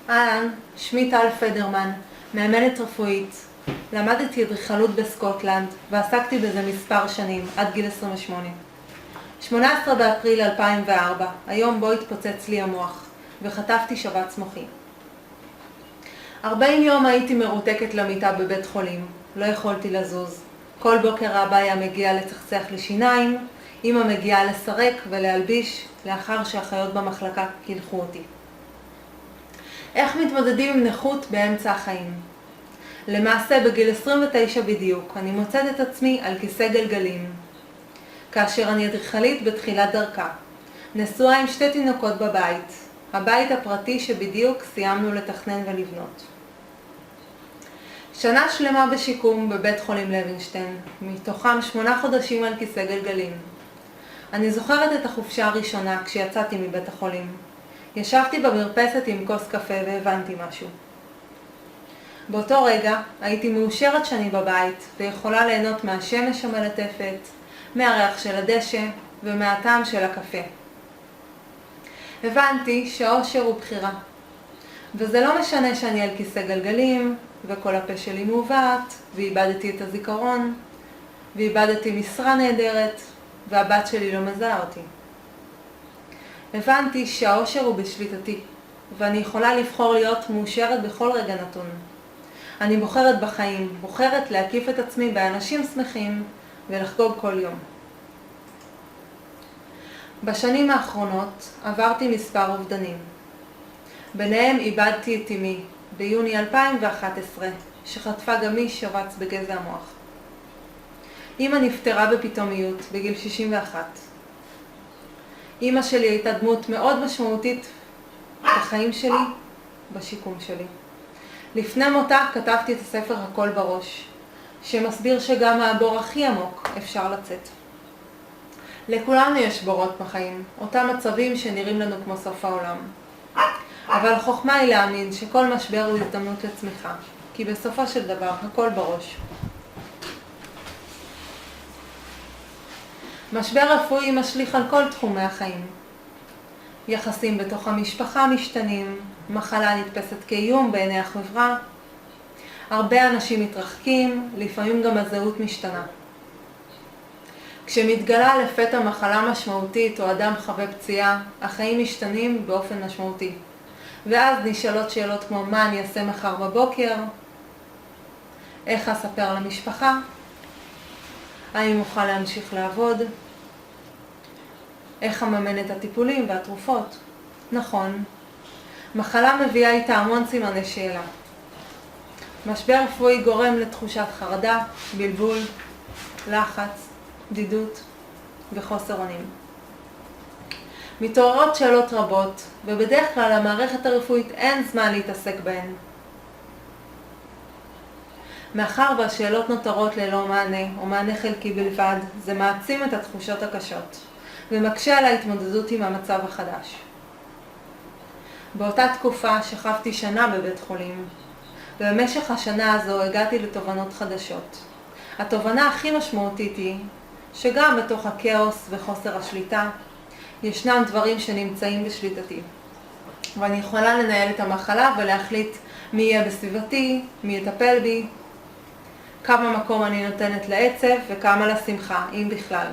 אהלן, שמי טל פדרמן, מאמנת רפואית. למדתי אדריכלות בסקוטלנד ועסקתי בזה מספר שנים, עד גיל 28. 18 באפריל 2004, היום בו התפוצץ לי המוח, וחטפתי שבץ מוחי. 40 יום הייתי מרותקת למיטה בבית חולים, לא יכולתי לזוז. כל בוקר אבא היה מגיע לצחצח לי שיניים, אמא מגיעה לסרק ולהלביש, לאחר שהאחיות במחלקה קילחו אותי. איך מתמודדים עם נכות באמצע החיים? למעשה בגיל 29 בדיוק אני מוצאת את עצמי על כיסא גלגלים. כאשר אני אדריכלית בתחילת דרכה. נשואה עם 2 תינוקות בבית. הבית הפרטי שבדיוק סיימנו לתכנן ולבנות. שנה שלמה בשיקום בבית חולים לוינשטיין, מתוכם 8 חודשים על כיסא גלגלים. אני זוכרת את החופשה הראשונה כשיצאתי מבית החולים. ישבתי במרפסת עם כוס קפה והבנתי משהו. באותו רגע הייתי מאושרת שאני בבית ויכולה ליהנות מהשמש המלטפת, מהריח של הדשא ומהטעם של הקפה. הבנתי שהאושר הוא בחירה. וזה לא משנה שאני על כיסא גלגלים וכל הפה שלי מעוות ואיבדתי את הזיכרון ואיבדתי משרה נהדרת והבת שלי לא מזהה אותי. הבנתי שהאושר הוא בשליטתי, ואני יכולה לבחור להיות מאושרת בכל רגע נתון. אני בוחרת בחיים, בוחרת להקיף את עצמי באנשים שמחים ולחגוג כל יום. בשנים האחרונות עברתי מספר אובדנים. ביניהם איבדתי את אמי ביוני 2011, שחטפה גם היא שבץ בגזע המוח. אמא נפטרה בפתאומיות בגיל 61. אמא שלי הייתה דמות מאוד משמעותית בחיים שלי, בשיקום שלי. לפני מותה כתבתי את הספר הכל בראש, שמסביר שגם מהבור הכי עמוק אפשר לצאת. לכולנו יש בורות בחיים, אותם מצבים שנראים לנו כמו סוף העולם. אבל החוכמה היא להאמין שכל משבר הוא הזדמנות לצמיחה, כי בסופו של דבר הכל בראש. משבר רפואי משליך על כל תחומי החיים. יחסים בתוך המשפחה משתנים, מחלה נתפסת כאיום בעיני החברה. הרבה אנשים מתרחקים, לפעמים גם הזהות משתנה. כשמתגלה לפתע מחלה משמעותית או אדם חווה פציעה, החיים משתנים באופן משמעותי. ואז נשאלות שאלות כמו מה אני אעשה מחר בבוקר, איך אספר למשפחה, האם אוכל להמשיך לעבוד, איך אממן את הטיפולים והתרופות. נכון, מחלה מביאה איתה המון סימני שאלה. משבר רפואי גורם לתחושת חרדה, בלבול, לחץ, בדידות וחוסר אונים. מתעוררות שאלות רבות, ובדרך כלל למערכת הרפואית אין זמן להתעסק בהן. מאחר והשאלות נותרות ללא מענה או מענה חלקי בלבד, זה מעצים את התחושות הקשות ומקשה על ההתמודדות עם המצב החדש. באותה תקופה שכבתי שנה בבית חולים, ובמשך השנה הזו הגעתי לתובנות חדשות. התובנה הכי משמעותית היא שגם בתוך הכאוס וחוסר השליטה ישנם דברים שנמצאים בשליטתי. ואני יכולה לנהל את המחלה ולהחליט מי יהיה בסביבתי, מי יטפל בי, כמה מקום אני נותנת לעצב וכמה לשמחה, אם בכלל.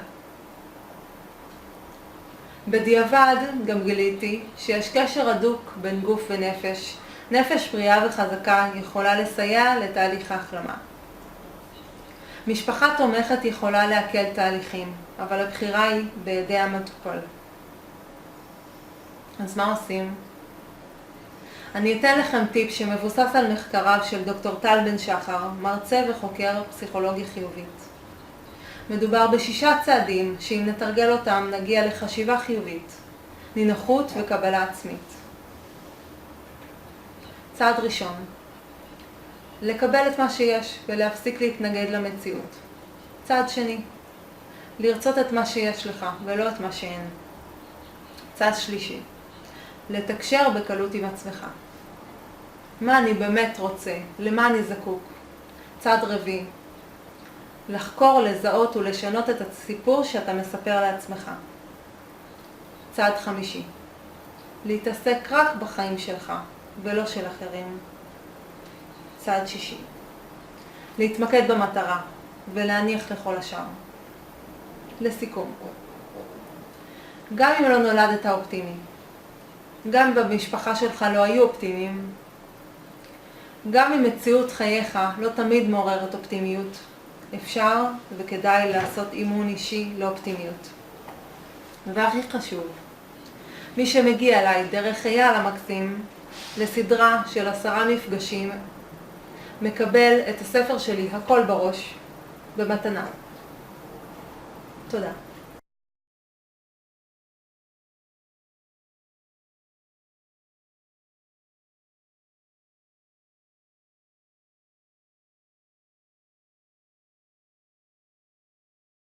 בדיעבד גם גיליתי שיש קשר הדוק בין גוף ונפש. נפש בריאה וחזקה יכולה לסייע לתהליך ההחלמה. משפחה תומכת יכולה להקל תהליכים, אבל הבחירה היא בידי המטופל. אז מה עושים? אני אתן לכם טיפ שמבוסס על מחקריו של דוקטור טל בן שחר, מרצה וחוקר פסיכולוגיה חיובית. מדובר ב6 צעדים שאם נתרגל אותם נגיע לחשיבה חיובית, נינוחות וקבלה עצמית. צעד ראשון, לקבל את מה שיש ולהפסיק להתנגד למציאות. צעד שני, לרצות את מה שיש לך ולא את מה שאין. צעד שלישי, לתקשר בקלות עם עצמך. מה אני באמת רוצה? למה אני זקוק? צעד רביעי, לחקור, לזהות ולשנות את הסיפור שאתה מספר לעצמך. צעד חמישי, להתעסק רק בחיים שלך, ולא של אחרים. צעד שישי. להתמקד במטרה ולהניח לכל השאר. לסיכום. גם אם לא נולדת אופטימי, גם אם במשפחה שלך לא היו אופטימיים, גם אם מציאות חייך לא תמיד מעוררת אופטימיות, אפשר וכדאי לעשות אימון אישי לאופטימיות. והכי חשוב, מי שמגיע אליי דרך אייל המקסים לסדרה של 10 מפגשים, מקבל את הספר שלי הכל בראש במתנה. תודה.